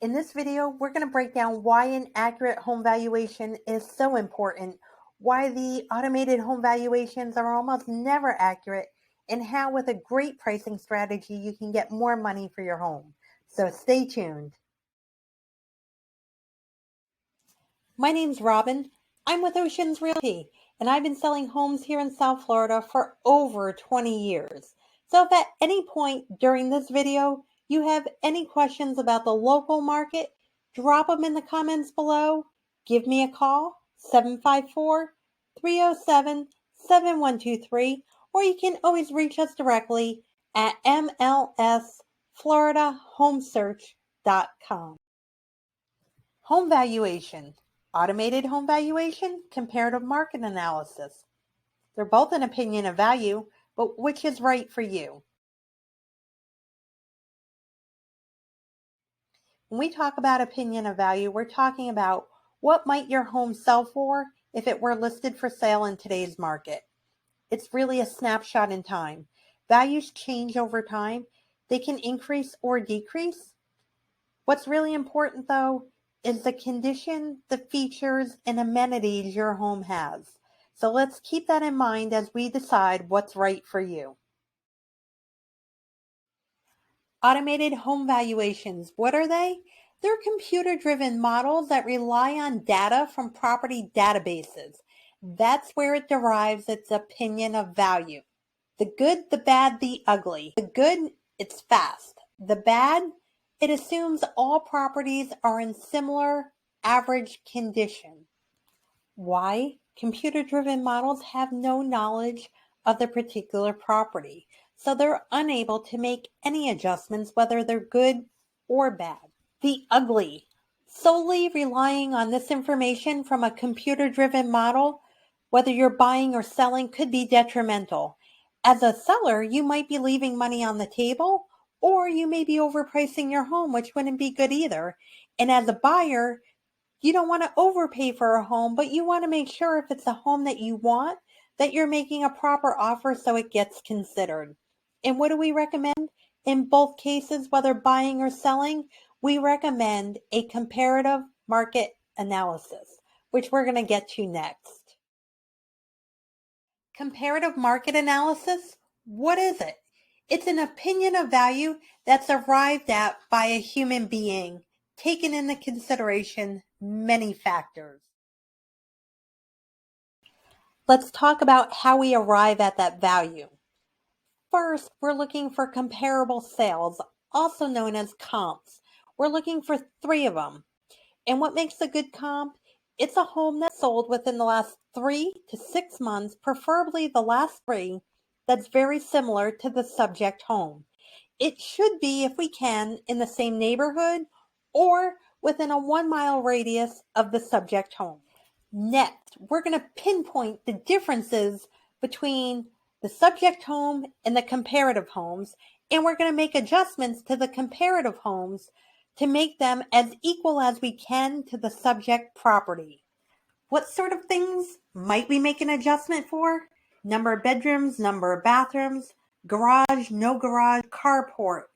In this video, we're going to break down why an accurate home valuation is so important, why the automated home valuations are almost never accurate, and how with a great pricing strategy you can get more money for your home. So stay tuned. My name's Robin. I'm with Oceans Realty, and I've been selling homes here in South Florida for over 20 years. So if at any point during this video you have any questions about the local market, drop them in the comments below. Give me a call, 754-307-7123, or you can always reach us directly at mlsfloridahomesearch.com. Home valuation. Automated home valuation, comparative market analysis. They're both an opinion of value, but which is right for you? When we talk about opinion of value, we're talking about what might your home sell for if it were listed for sale in today's market. It's really a snapshot in time. Values change over time. They can increase or decrease. What's really important though is the condition, the features, and amenities your home has. So let's keep that in mind as we decide what's right for you. Automated home valuations, what are they? They're computer-driven models that rely on data from property databases. That's where it derives its opinion of value. The good, the bad, the ugly. The good, it's fast. The bad, it assumes all properties are in similar average condition. Why? Computer-driven models have no knowledge of the particular property, so they're unable to make any adjustments whether they're good or bad. The ugly. Solely relying on this information from a computer-driven model, whether you're buying or selling, could be detrimental. As a seller, you might be leaving money on the table, or you may be overpricing your home, which wouldn't be good either. And as a buyer, you don't want to overpay for a home, but you want to make sure if it's a home that you want, that you're making a proper offer so it gets considered. And what do we recommend? In both cases, whether buying or selling, we recommend a comparative market analysis, which we're going to get to next. Comparative market analysis, what is it? It's an opinion of value that's arrived at by a human being, taking into consideration many factors. Let's talk about how we arrive at that value. First, we're looking for comparable sales, also known as comps. We're looking for 3 of them. And what makes a good comp? It's a home that sold within the last 3 to 6 months, preferably the last 3, that's very similar to the subject home. It should be, if we can, in the same neighborhood or within a 1-mile radius of the subject home. Next, we're going to pinpoint the differences between the subject home and the comparative homes, and we're going to make adjustments to the comparative homes to make them as equal as we can to the subject property. What sort of things might we make an adjustment for? Number of bedrooms, number of bathrooms, garage, no garage, carport.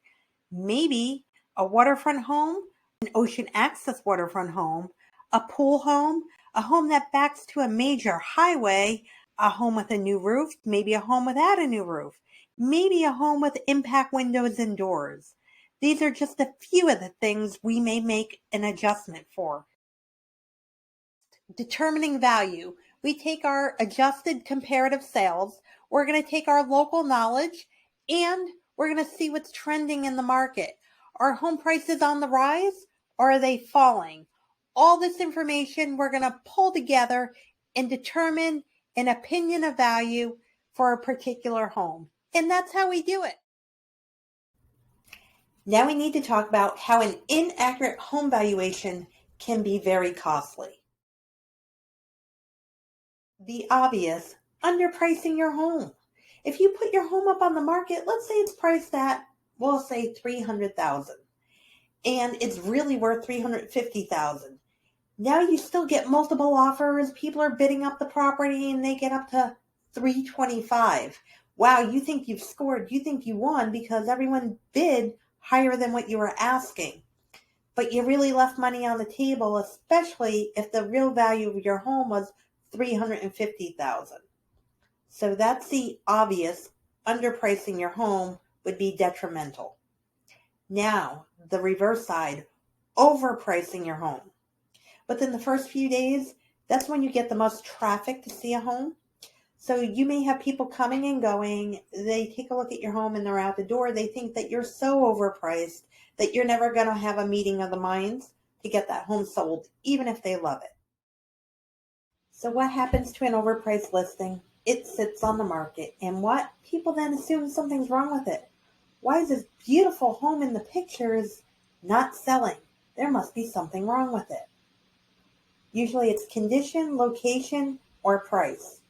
Maybe a waterfront home, an ocean access waterfront home, a pool home, a home that backs to a major highway, a home with a new roof, maybe a home without a new roof, maybe a home with impact windows and doors. These are just a few of the things we may make an adjustment for. Determining value. We take our adjusted comparative sales, we're going to take our local knowledge, and we're going to see what's trending in the market. Are home prices on the rise or are they falling? All this information we're going to pull together and determine an opinion of value for a particular home. And that's how we do it. Now we need to talk about how an inaccurate home valuation can be very costly. The obvious, underpricing your home. If you put your home up on the market, let's say it's priced at, we'll say $300,000, and it's really worth $350,000. Now you still get multiple offers. People are bidding up the property and they get up to $325,000. Wow, you think you've scored, you think you won because everyone bid higher than what you were asking. but you really left money on the table, especially if the real value of your home was $350,000. So that's the obvious. Underpricing your home would be detrimental. Now, the reverse side, overpricing your home. Within the first few days, that's when you get the most traffic to see a home. So you may have people coming and going. They take a look at your home and they're out the door. They think that you're so overpriced that you're never going to have a meeting of the minds to get that home sold, even if they love it. So what happens to an overpriced listing? It sits on the market, and what? People then assume something's wrong with it. Why is this beautiful home in the pictures not selling? There must be something wrong with it. Usually it's condition, location, or price.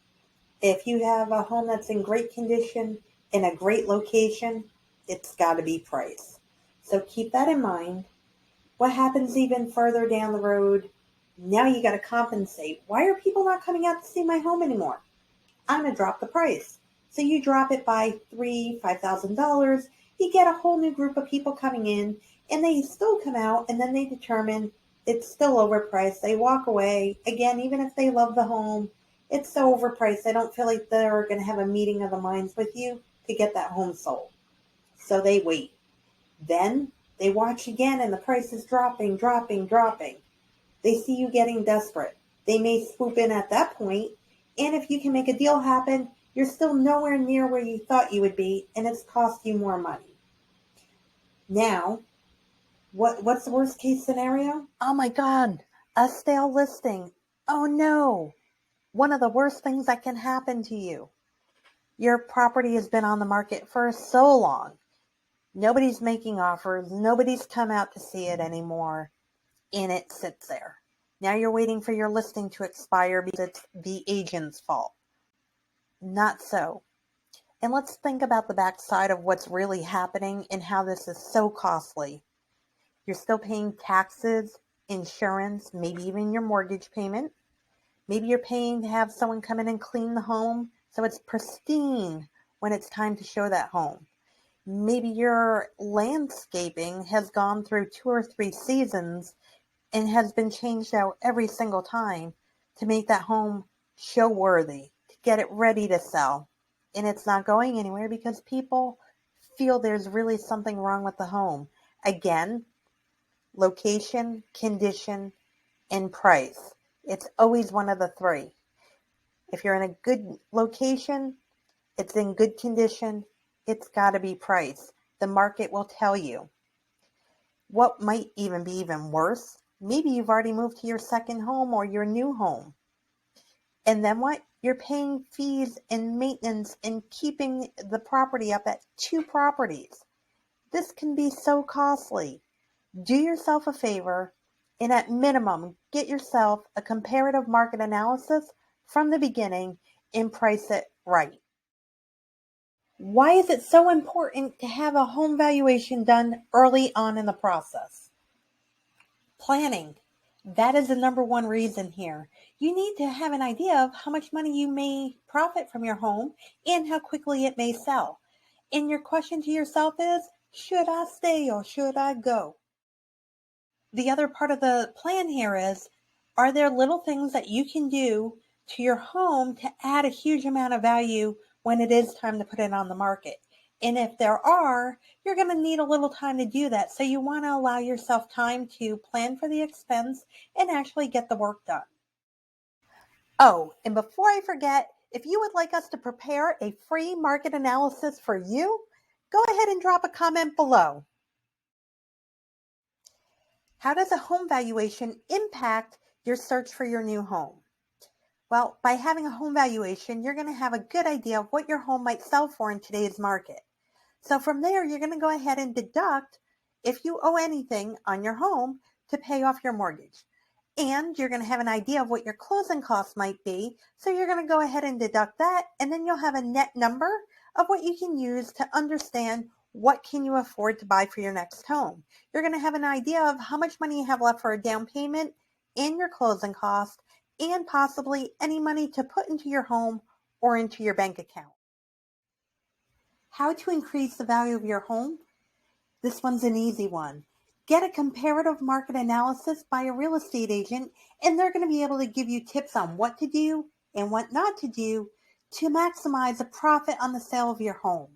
If you have a home that's in great condition, in a great location, it's got to be price. So keep that in mind. What happens even further down the road? Now you got to compensate. Why are people not coming out to see my home anymore? I'm going to drop the price. So you drop it by $3,000, $5,000. You get a whole new group of people coming in, and they still come out, and then they determine it's still overpriced. They walk away. Again, even if they love the home, it's so overpriced. I don't feel like they're going to have a meeting of the minds with you to get that home sold. So they wait. Then they watch again, and the price is dropping, dropping, dropping. They see you getting desperate. They may swoop in at that point, and if you can make a deal happen, you're still nowhere near where you thought you would be, and it's cost you more money. Now, what's the worst case scenario? Oh my God, a stale listing. Oh no, one of the worst things that can happen to you. Your property has been on the market for so long. Nobody's making offers. Nobody's come out to see it anymore, and it sits there. Now you're waiting for your listing to expire because it's the agent's fault. Not so. And let's think about the backside of what's really happening and how this is so costly. You're still paying taxes, insurance, maybe even your mortgage payment. Maybe you're paying to have someone come in and clean the home so it's pristine when it's time to show that home. Maybe your landscaping has gone through 2 or 3 seasons and has been changed out every single time to make that home show worthy, to get it ready to sell. And it's not going anywhere because people feel there's really something wrong with the home. Again, location, condition, and price. It's always one of the three. If you're in a good location, it's in good condition, it's got to be price. The market will tell you. What might even be even worse, maybe you've already moved to your second home or your new home. And then what? You're paying fees and maintenance and keeping the property up at 2 properties. This can be so costly. Do yourself a favor and at minimum, get yourself a comparative market analysis from the beginning and price it right. Why is it so important to have a home valuation done early on in the process? Planning. That is the number one reason here. You need to have an idea of how much money you may profit from your home and how quickly it may sell. And your question to yourself is, should I stay or should I go? The other part of the plan here is, are there little things that you can do to your home to add a huge amount of value when it is time to put it on the market? And if there are, you're going to need a little time to do that. So you want to allow yourself time to plan for the expense and actually get the work done. Oh, and before I forget, if you would like us to prepare a free market analysis for you, go ahead and drop a comment below. How does a home valuation impact your search for your new home? Well, by having a home valuation, you're going to have a good idea of what your home might sell for in today's market. So from there, you're going to go ahead and deduct if you owe anything on your home to pay off your mortgage. And you're going to have an idea of what your closing costs might be. So you're going to go ahead and deduct that, and then you'll have a net number of what you can use to understand what can you afford to buy for your next home. You're going to have an idea of how much money you have left for a down payment and your closing cost, and possibly any money to put into your home or into your bank account. How to increase the value of your home? This one's an easy one. Get a comparative market analysis by a real estate agent, and they're going to be able to give you tips on what to do and what not to do to maximize the profit on the sale of your home.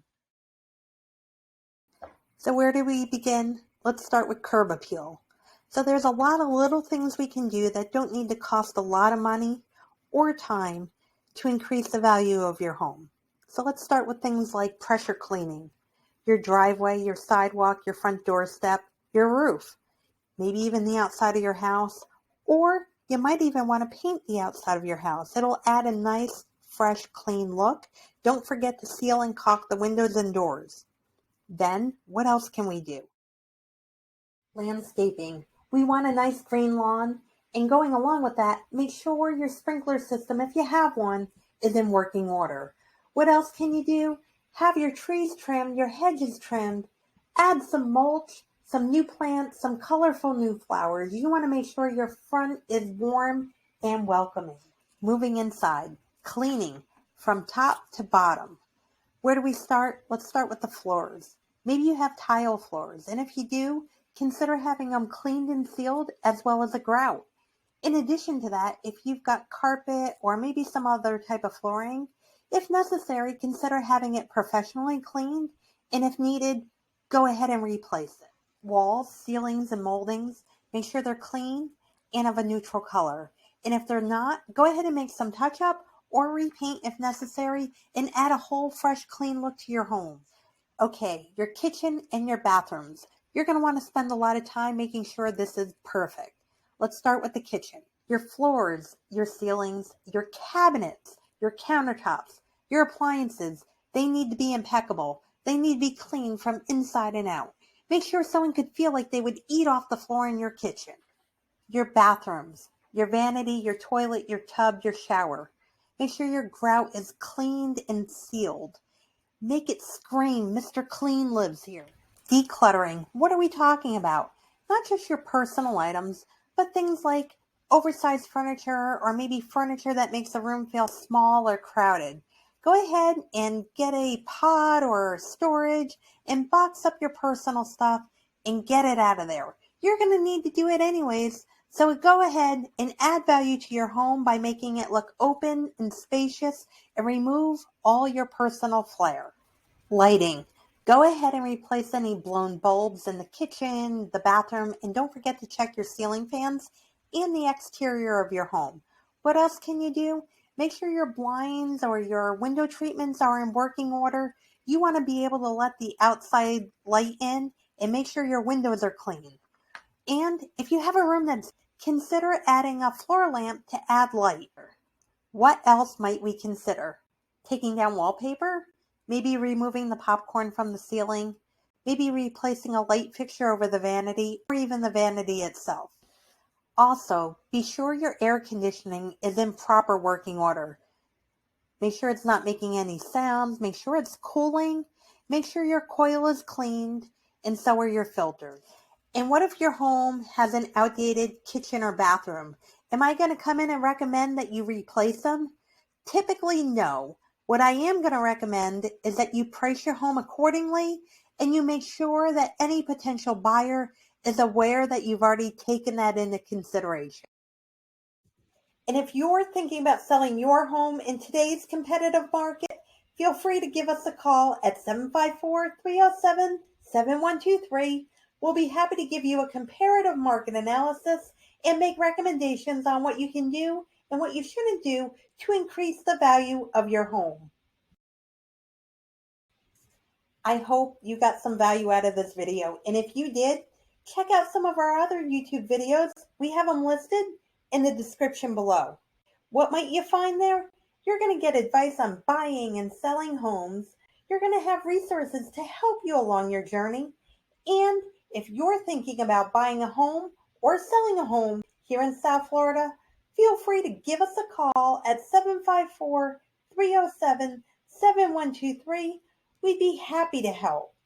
So where do we begin? Let's start with curb appeal. So there's a lot of little things we can do that don't need to cost a lot of money or time to increase the value of your home. So let's start with things like pressure cleaning, your driveway, your sidewalk, your front doorstep, your roof, maybe even the outside of your house, or you might even want to paint the outside of your house. It'll add a nice, fresh, clean look. Don't forget to seal and caulk the windows and doors. Then, what else can we do? Landscaping. We want a nice green lawn, and going along with that, make sure your sprinkler system, if you have one, is in working order. What else can you do? Have your trees trimmed, your hedges trimmed, add some mulch, some new plants, some colorful new flowers. You want to make sure your front is warm and welcoming. Moving inside, cleaning from top to bottom. Where do we start? Let's start with the floors. Maybe you have tile floors, and if you do, consider having them cleaned and sealed as well as a grout. In addition to that, if you've got carpet or maybe some other type of flooring, if necessary, consider having it professionally cleaned, and if needed, go ahead and replace it. Walls, ceilings, and moldings, make sure they're clean and of a neutral color. And if they're not, go ahead and make some touch-up or repaint if necessary, and add a whole fresh clean look to your home. Okay, your kitchen and your bathrooms. You're going to want to spend a lot of time making sure this is perfect. Let's start with the kitchen. Your floors, your ceilings, your cabinets, your countertops, your appliances, they need to be impeccable. They need to be clean from inside and out. Make sure someone could feel like they would eat off the floor in your kitchen. Your bathrooms, your vanity, your toilet, your tub, your shower. Make sure your grout is cleaned and sealed. Make it scream, Mr. Clean lives here. Decluttering. What are we talking about? Not just your personal items, but things like oversized furniture or maybe furniture that makes a room feel small or crowded. Go ahead and get a pod or storage and box up your personal stuff and get it out of there. You're going to need to do it anyways, so go ahead and add value to your home by making it look open and spacious and remove all your personal flair. Lighting. Go ahead and replace any blown bulbs in the kitchen, the bathroom, and don't forget to check your ceiling fans and the exterior of your home. What else can you do? Make sure your blinds or your window treatments are in working order. You want to be able to let the outside light in and make sure your windows are clean. And if you have a room that's, consider adding a floor lamp to add light. What else might we consider? Taking down wallpaper? Maybe removing the popcorn from the ceiling? Maybe replacing a light fixture over the vanity or even the vanity itself. Also, be sure your air conditioning is in proper working order. Make sure it's not making any sounds. Make sure it's cooling. Make sure your coil is cleaned, and so are your filters. And what if your home has an outdated kitchen or bathroom? Am I going to come in and recommend that you replace them? Typically, no. What I am going to recommend is that you price your home accordingly and you make sure that any potential buyer is aware that you've already taken that into consideration. And if you're thinking about selling your home in today's competitive market, feel free to give us a call at 754-307-7123. We'll be happy to give you a comparative market analysis and make recommendations on what you can do and what you shouldn't do to increase the value of your home. I hope you got some value out of this video, and if you did, check out some of our other YouTube videos. We have them listed in the description below. What might you find there? You're going to get advice on buying and selling homes. You're going to have resources to help you along your journey. And if you're thinking about buying a home or selling a home here in South Florida, feel free to give us a call at 754-307-7123. We'd be happy to help.